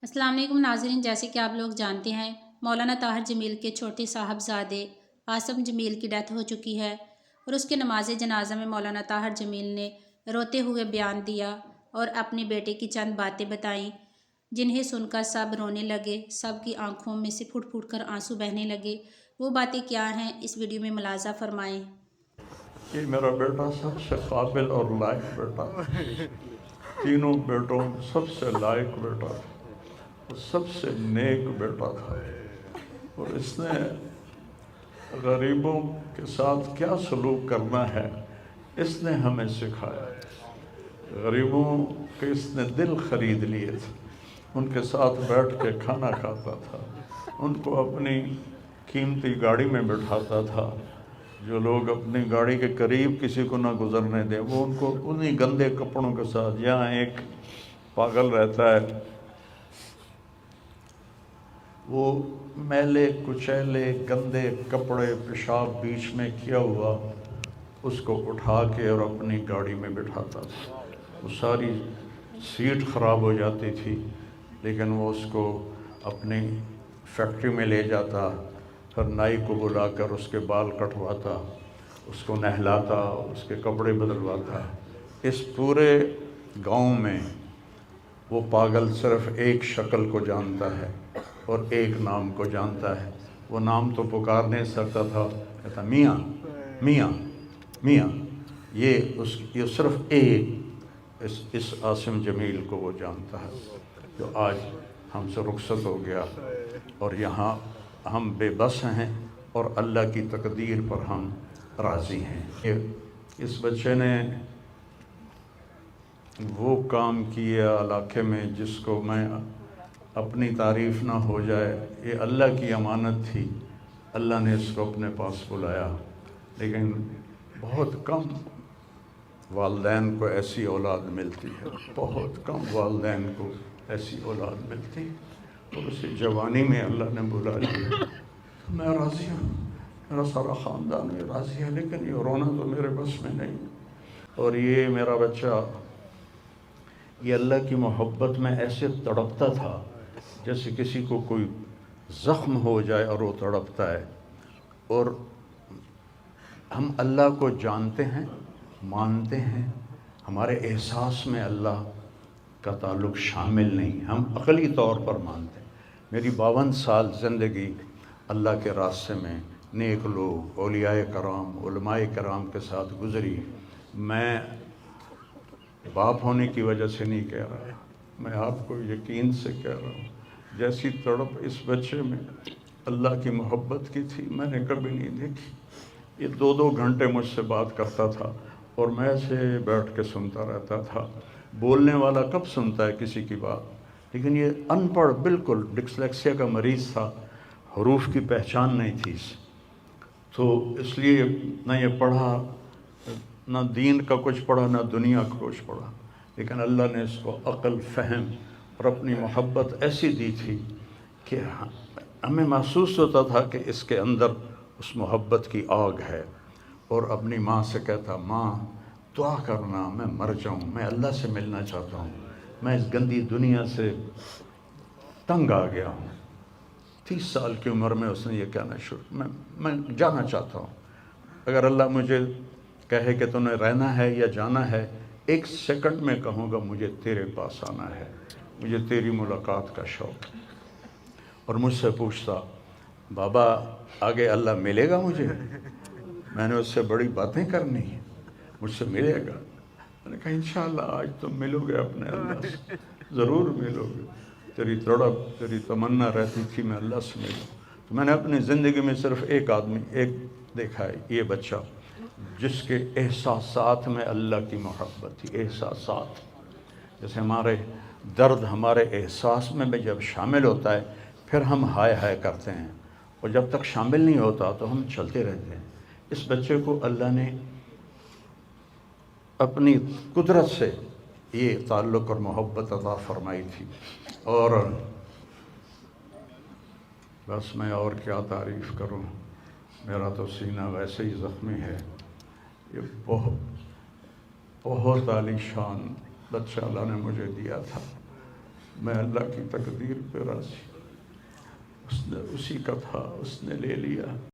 السلام علیکم ناظرین، جیسے کہ آپ لوگ جانتے ہیں مولانا طاہر جمیل کے چھوٹے صاحبزادے عاصم جمیل کی ڈیتھ ہو چکی ہے اور اس کے نماز جنازہ میں مولانا طاہر جمیل نے روتے ہوئے بیان دیا اور اپنے بیٹے کی چند باتیں بتائیں جنہیں سن کر سب رونے لگے، سب کی آنکھوں میں سے پھٹ پھٹ کر آنسو بہنے لگے۔ وہ باتیں کیا ہیں اس ویڈیو میں ملاحظہ فرمائیں۔ یہ میرا بیٹا سب سے قابل اور لائق بیٹا، تینوں بیٹوں سب سے لائق بیٹا، سب سے نیک بیٹا تھا، اور اس نے غریبوں کے ساتھ کیا سلوک کرنا ہے اس نے ہمیں سکھایا۔ غریبوں کے اس نے دل خرید لیے تھے، ان کے ساتھ بیٹھ کے کھانا کھاتا تھا، ان کو اپنی قیمتی گاڑی میں بٹھاتا تھا۔ جو لوگ اپنی گاڑی کے قریب کسی کو نہ گزرنے دیں، وہ ان کو انہی گندے کپڑوں کے ساتھ، یہاں ایک پاگل رہتا ہے، وہ میلے کچیلے گندے کپڑے پیشاب بیچ میں کیا ہوا اس کو اٹھا کے اور اپنی گاڑی میں بٹھاتا تھا۔ وہ ساری سیٹ خراب ہو جاتی تھی، لیکن وہ اس کو اپنی فیکٹری میں لے جاتا، پھر نائی کو بلا کر اس کے بال کٹواتا، اس کو نہلاتا، اس کے کپڑے بدلواتا۔ اس پورے گاؤں میں وہ پاگل صرف ایک شکل کو جانتا ہے اور ایک نام کو جانتا ہے۔ وہ نام تو پکار نہیں سکتا تھا، کہتا میاں میاں میاں۔ یہ صرف ایک اس عاصم جمیل کو وہ جانتا ہے، جو آج ہم سے رخصت ہو گیا، اور یہاں ہم بے بس ہیں اور اللہ کی تقدیر پر ہم راضی ہیں۔ اس بچے نے وہ کام کیا علاقے میں جس کو میں اپنی تعریف نہ ہو جائے، یہ اللہ کی امانت تھی، اللہ نے اس کو اپنے پاس بلایا۔ لیکن بہت کم والدین کو ایسی اولاد ملتی ہے، بہت کم والدین کو ایسی اولاد ملتی ہے، اور اسی جوانی میں اللہ نے بلا لیا۔ میں راضی ہوں، میرا سارا خاندان بھی راضی ہے، لیکن یہ رونا تو میرے بس میں نہیں۔ اور یہ میرا بچہ یہ اللہ کی محبت میں ایسے تڑپتا تھا جیسے کسی کو کوئی زخم ہو جائے اور وہ تڑپتا ہے۔ اور ہم اللہ کو جانتے ہیں، مانتے ہیں، ہمارے احساس میں اللہ کا تعلق شامل نہیں، ہم عقلی طور پر مانتے ہیں۔ میری 52 سال زندگی اللہ کے راستے میں نیک لوگ، اولیاء کرام، علماء کرام کے ساتھ گزری۔ میں باپ ہونے کی وجہ سے نہیں کہہ رہا، میں آپ کو یقین سے کہہ رہا ہوں، جیسی تڑپ اس بچے میں اللہ کی محبت کی تھی میں نے کبھی نہیں دیکھی۔ یہ 2 گھنٹے مجھ سے بات کرتا تھا اور میں ایسے بیٹھ کے سنتا رہتا تھا۔ بولنے والا کب سنتا ہے کسی کی بات، لیکن یہ ان پڑھ، بالکل ڈسلیکسیا کا مریض تھا، حروف کی پہچان نہیں تھی اسے، تو اس لیے نہ یہ پڑھا، نہ دین کا کچھ پڑھا، نہ دنیا کا کچھ پڑھا، لیکن اللہ نے اس کو عقل، فہم اور اپنی محبت ایسی دی تھی کہ ہمیں محسوس ہوتا تھا کہ اس کے اندر اس محبت کی آگ ہے۔ اور اپنی ماں سے کہتا، ماں دعا کرنا میں مر جاؤں، میں اللہ سے ملنا چاہتا ہوں، میں اس گندی دنیا سے تنگ آ گیا ہوں۔ 30 سال کی عمر میں اس نے یہ کہنا شروع، میں جانا چاہتا ہوں، اگر اللہ مجھے کہے کہ تمہیں رہنا ہے یا جانا ہے، 1 سیکنڈ میں کہوں گا مجھے تیرے پاس آنا ہے، مجھے تیری ملاقات کا شوق ہے۔ اور مجھ سے پوچھتا، بابا آگے اللہ ملے گا مجھے؟ میں نے اس سے بڑی باتیں کرنی ہیں، مجھ سے ملے گا؟ میں نے کہا انشاءاللہ آج تم ملو گے اپنے اللہ سے، ضرور ملو گے۔ تیری تڑپ، تیری تمنا رہتی تھی میں اللہ سے ملوں۔ تو میں نے اپنی زندگی میں صرف ایک آدمی دیکھا ہے، یہ بچہ جس کے احساسات میں اللہ کی محبت تھی۔ احساسات جیسے ہمارے درد ہمارے احساس میں جب شامل ہوتا ہے پھر ہم ہائے ہائے کرتے ہیں، اور جب تک شامل نہیں ہوتا تو ہم چلتے رہتے ہیں۔ اس بچے کو اللہ نے اپنی قدرت سے یہ تعلق اور محبت عطا فرمائی تھی، اور بس میں اور کیا تعریف کروں، میرا تو سینہ ویسے ہی زخمی ہے۔ یہ بہت عالی شان بچہ اللہ نے مجھے دیا تھا، میں اللہ کی تقدیر پہ راضی، اس نے اسی کا تھا، اس نے لے لیا۔